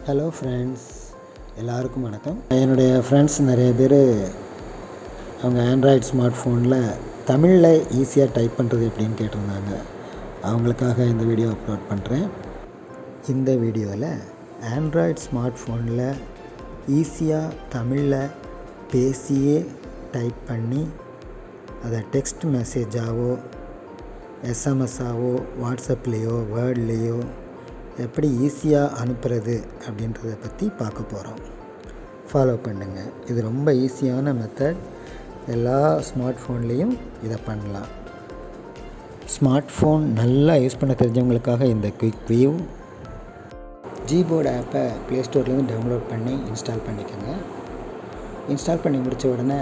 Hello friends, எல்லாருக்கும் வணக்கம். என்னுடைய ஃப்ரெண்ட்ஸ் நிறைய பேர் அவங்க ஆண்ட்ராய்டு ஸ்மார்ட் ஃபோனில் தமிழில் ஈஸியாக டைப் பண்ணுறது எப்படின்னு கேட்டிருந்தாங்க. அவங்களுக்காக இந்த வீடியோ அப்லோட் பண்ணுறேன். இந்த வீடியோவில் ஆண்ட்ராய்டு ஸ்மார்ட் ஃபோனில் ஈஸியாக தமிழில் பேசியே டைப் பண்ணி அதை டெக்ஸ்ட் மெசேஜாவோ எஸ்எம்எஸ்ஸாவோ வாட்ஸ்அப்லேயோ வேர்ட்லேயோ எப்படி ஈஸியாக அனுப்புறது அப்படின்றத பற்றி பார்க்க போகிறோம். ஃபாலோ பண்ணுங்கள். இது ரொம்ப ஈஸியான மெத்தட். எல்லா ஸ்மார்ட் ஃபோன்லேயும் இதை பண்ணலாம். ஸ்மார்ட் ஃபோன் நல்லா யூஸ் பண்ண தெரிஞ்சவங்களுக்காக இந்த குயிக் வியூ. ஜிபோர்டு ஆப்பை ப்ளே ஸ்டோர்லேருந்து டவுன்லோட் பண்ணி இன்ஸ்டால் பண்ணிக்கோங்க. இன்ஸ்டால் பண்ணி முடித்த உடனே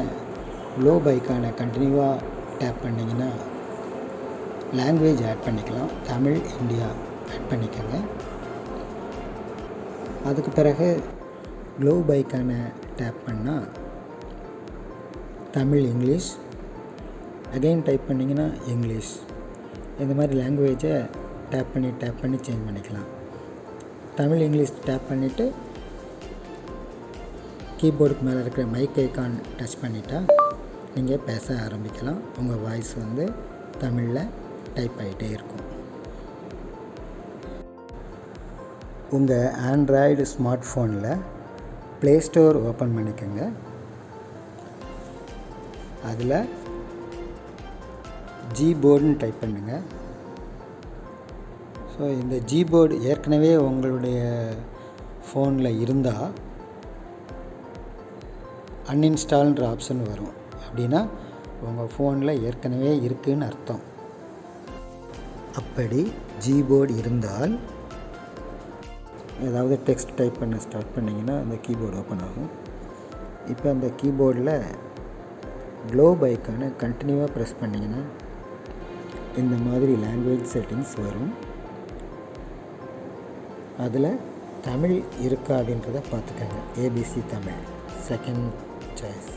க்ளோப் ஐக்கானை கண்டினியூவாக டேப் பண்ணிங்கன்னா லாங்குவேஜ் ஆட் பண்ணிக்கலாம். தமிழ், இந்தியா ஆட் பண்ணிக்கோங்க. அதுக்கு பிறகு க்ளோப் ஐக்கானை டேப் பண்ணால் தமிழ், இங்கிலீஷ், அகைன் டைப் பண்ணிங்கன்னா இங்கிலீஷ், இந்த மாதிரி லாங்குவேஜை டேப் பண்ணி சேஞ்ச் பண்ணிக்கலாம். தமிழ், இங்கிலீஷ் டேப் பண்ணிவிட்டு கீபோர்டுக்கு மேலே இருக்கிற மைக் ஐக்கான் டச் பண்ணிட்டா நீங்கள் பேச ஆரம்பிக்கலாம். உங்கள் வாய்ஸ் தமிழில் டைப் ஆகிட்டே இருக்கும். உங்கள் ஆண்ட்ராய்டு ஸ்மார்ட் ஃபோனில் ப்ளே ஸ்டோர் ஓப்பன் பண்ணிக்கோங்க. அதில் ஜிபோர்டுன்னு டைப் பண்ணுங்கள். ஸோ இந்த ஜிபோர்டு ஏற்கனவே உங்களுடைய ஃபோனில் இருந்தால் அன்இன்ஸ்டால்ன்ற ஆப்ஷன் வரும். அப்படின்னா உங்கள் ஃபோனில் ஏற்கனவே இருக்குதுன்னு அர்த்தம். அப்படி ஜிபோர்டு இருந்தால் ஏதாவது டெக்ஸ்ட் டைப் பண்ண ஸ்டார்ட் பண்ணிங்கன்னா அந்த கீபோர்டு ஓப்பன் ஆகும். இப்போ அந்த கீபோர்டில் க்ளோப் ஐக்கானை கண்டினியூவாக ப்ரெஸ் பண்ணிங்கன்னா இந்த மாதிரி லாங்குவேஜ் செட்டிங்ஸ் வரும். அதில் தமிழ் இருக்கா அப்படின்றத பார்த்துக்கோங்க. ABC Tamil second choice.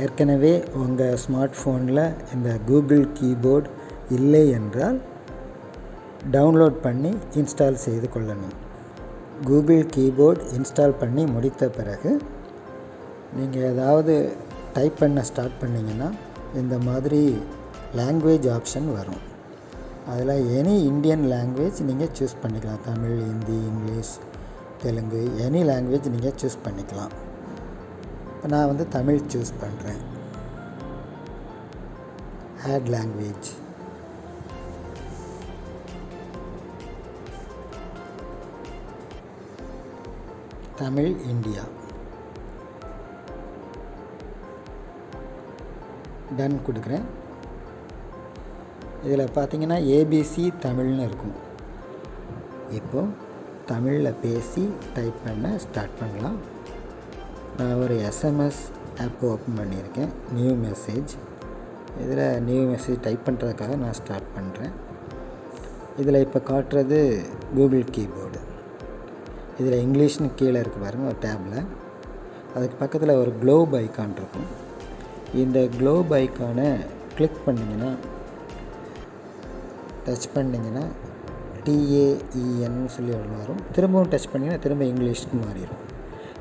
ஏற்கனவே உங்கள் ஸ்மார்ட் ஃபோனில் இந்த கூகுள் கீபோர்டு இல்லை என்றால் டவுன்லோட் பண்ணி இன்ஸ்டால் செய்து கொள்ளணும். கூகுள் கீபோர்டு இன்ஸ்டால் பண்ணி முடித்த பிறகு நீங்கள் ஏதாவது டைப் பண்ண ஸ்டார்ட் பண்ணிங்கன்னா இந்த மாதிரி லாங்குவேஜ் ஆப்ஷன் வரும். அதில் எனி இந்தியன் லாங்குவேஜ் நீங்கள் சூஸ் பண்ணிக்கலாம். Tamil, Hindi, English, Telugu, any language நீங்கள் சூஸ் பண்ணிக்கலாம். இப்போ நான் தமிழ் சூஸ் பண்ணுறேன். Add language. Tamil, India. Done கொடுக்குறேன். இதில் பார்த்தீங்கன்னா ஏபிசி தமிழ்னு இருக்கும். இப்போது தமிழில் பேசி டைப் பண்ண ஸ்டார்ட் பண்ணலாம். நான் ஒரு எஸ்எம்எஸ் ஆப் ஓப்பன் பண்ணியிருக்கேன். New message. இதில் நியூ மெசேஜ் டைப் பண்ணுறதுக்காக நான் ஸ்டார்ட் பண்ணுறேன். இதில் இப்போ காட்டுறது கூகுள் கீபோர்டு. இதில் இங்கிலீஷ்னு கீழே இருக்குது பாருங்கள் ஒரு டேப்பில். அதுக்கு பக்கத்தில் ஒரு க்ளோப் ஐக்கான் இருக்கும். இந்த க்ளோப் ஐக்கானை கிளிக் பண்ணிங்கன்னா டச் பண்ணிங்கன்னா டிஏஇஎன் சொல்லி வரும். திரும்பவும் டச் பண்ணிங்கன்னா திரும்ப இங்கிலீஷ்க்கு மாறிடும்.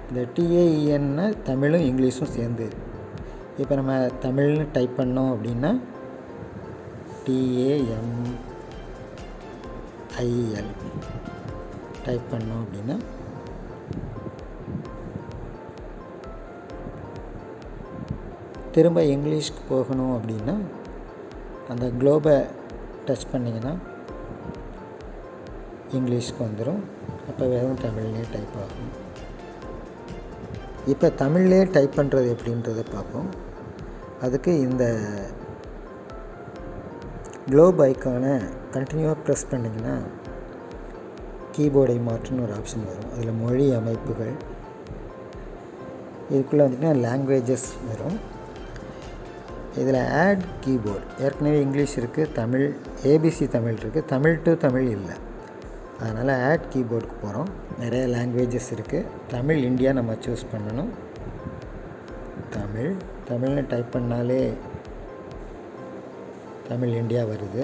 இந்த டிஏஇஎன்னா தமிழும் இங்கிலீஷும் சேர்ந்து. இப்போ நம்ம தமிழ்னு டைப் பண்ணோம் அப்படின்னா டிஏஎம்ஐஎல் டைப் பண்ணோம் அப்படின்னா திரும்ப இங்கிலீஷ்க்கு போகணும் அப்படின்னா அந்த க்ளோபை டச் பண்ணிங்கன்னா இங்கிலீஷ்க்கு வந்துடும். அப்போ வெறும் தமிழ்லேயே டைப் ஆகும். இப்போ தமிழ்லேயே டைப் பண்ணுறது எப்படின்றத பார்ப்போம். அதுக்கு இந்த க்ளோப் ஐக்கானை கண்டினியூவாக ப்ரெஸ் பண்ணிங்கன்னா கீபோர்டை மாற்றுன்னு ஒரு ஆப்ஷன் வரும். அதில் மொழி அமைப்புகள், இதுக்குள்ளே லாங்குவேஜஸ் வரும். இதில் ஆட் கீபோர்டு. ஏற்கனவே இங்கிலீஷ் இருக்குது, தமிழ், ஏபிசி தமிழ் இருக்குது, தமிழ் டு தமிழ் இல்லை. அதனால் ஆட் கீபோர்டுக்கு போகிறோம். நிறைய லாங்குவேஜஸ் இருக்குது. தமிழ், இந்தியா நம்ம சூஸ் பண்ணணும். தமிழ்னு டைப் பண்ணாலே தமிழ், இந்தியா வருது.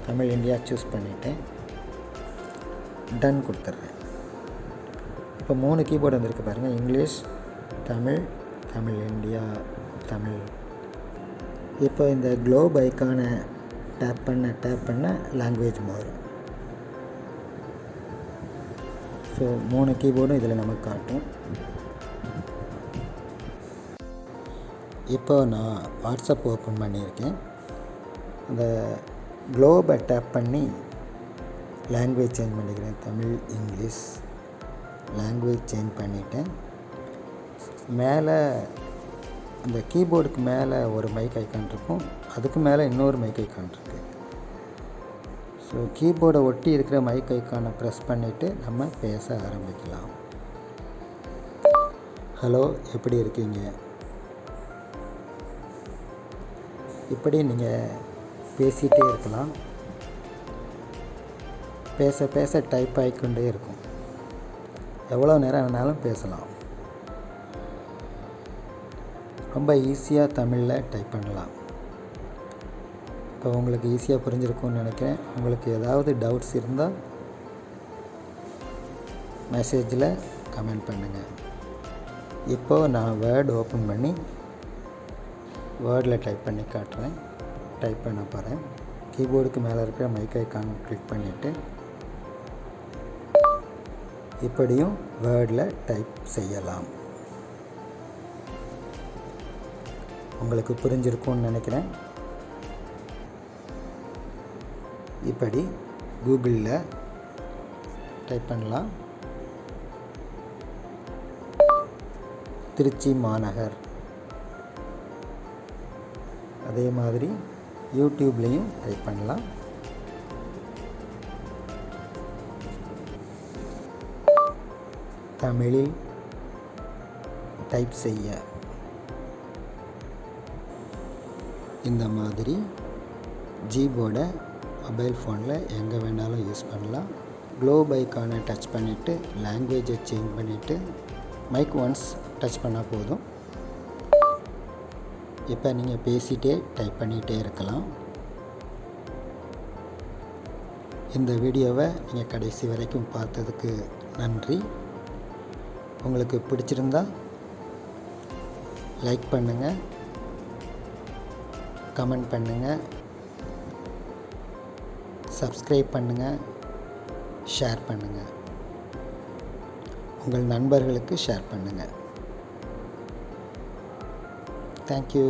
தமிழ், இந்தியா சூஸ் பண்ணிவிட்டேன். டன் கொடுத்துட்றேன். இப்போ 3 கீபோர்டு வந்திருக்கு பாருங்கள். English, Tamil, Tamil India, Tamil. இப்போ இந்த குளோப் ஐக்கானை டேப் பண்ண லாங்குவேஜ் மாறும். ஸோ 3 கீபோர்டும் இதில் நமக்கு காட்டும். இப்போ நான் வாட்ஸ்அப் ஓப்பன் பண்ணியிருக்கேன். அந்த குளோபை டேப் பண்ணி லாங்குவேஜ் சேஞ்ச் பண்ணிக்கிறேன். தமிழ், இங்கிலீஷ் லாங்குவேஜ் சேஞ்ச் பண்ணிவிட்டேன். மேலே அந்த கீபோர்டுக்கு மேலே ஒரு மைக் ஐக்கான் இருக்கும், அதுக்கு மேலே இன்னொரு மைக் ஐக்கான் இருக்குது. ஸோ கீபோர்டை ஒட்டி இருக்கிற மைக் ஐக்கானை ப்ரெஸ் பண்ணிவிட்டு நம்ம பேச ஆரம்பிக்கலாம். ஹலோ, எப்படி இருக்கீங்க? இப்படி நீங்கள் பேசிகிட்டே இருக்கலாம். பேச பேச டைப் ஆகிக்கொண்டே இருக்கும். எவ்வளோ நேரம் வேணாலும் பேசலாம். ரொம்ப ஈஸியாக தமிழில் டைப் பண்ணலாம். இப்போ உங்களுக்கு ஈஸியாக புரிஞ்சிருக்கும்னு நினைக்கிறேன். உங்களுக்கு ஏதாவது டவுட்ஸ் இருந்தால் மெசேஜில் கமெண்ட் பண்ணுங்கள். இப்போது நான் வேர்டு ஓப்பன் பண்ணி வேர்டில் டைப் பண்ணி காட்டுறேன். டைப் பண்ண போகிறேன். கீபோர்டுக்கு மேலே இருக்கிற மைக் ஐக்கான் கிளிக் பண்ணிவிட்டு இப்படியும் வேர்டில் டைப் செய்யலாம். உங்களுக்கு புரிஞ்சிருக்கும்னு நினைக்கிறேன். இப்படி கூகுளில் டைப் பண்ணலாம். திருச்சி மாநகர். அதே மாதிரி யூடியூப்லேயும் டைப் பண்ணலாம். தமிழில் டைப் செய்ய. இந்த மாதிரி கீபோர்டை மொபைல் ஃபோனில் எங்கே வேணாலும் யூஸ் பண்ணலாம். குளோப் ஐக்கானை டச் பண்ணிவிட்டு லாங்குவேஜை சேஞ்ச் பண்ணிவிட்டு மைக் ஒன்ஸ் டச் பண்ணால் போதும். இப்போ நீங்கள் பேசிகிட்டே டைப் பண்ணிகிட்டே இருக்கலாம். இந்த வீடியோவை நீங்கள் கடைசி வரைக்கும் பார்த்ததுக்கு நன்றி. உங்களுக்கு பிடிச்சிருந்தா லைக் பண்ணுங்கள், கமெண்ட் பண்ணுங்கள், சப்ஸ்கிரைப் பண்ணுங்கள், ஷேர் பண்ணுங்கள். உங்கள் நண்பர்களுக்கு ஷேர் பண்ணுங்கள். தேங்க்யூ.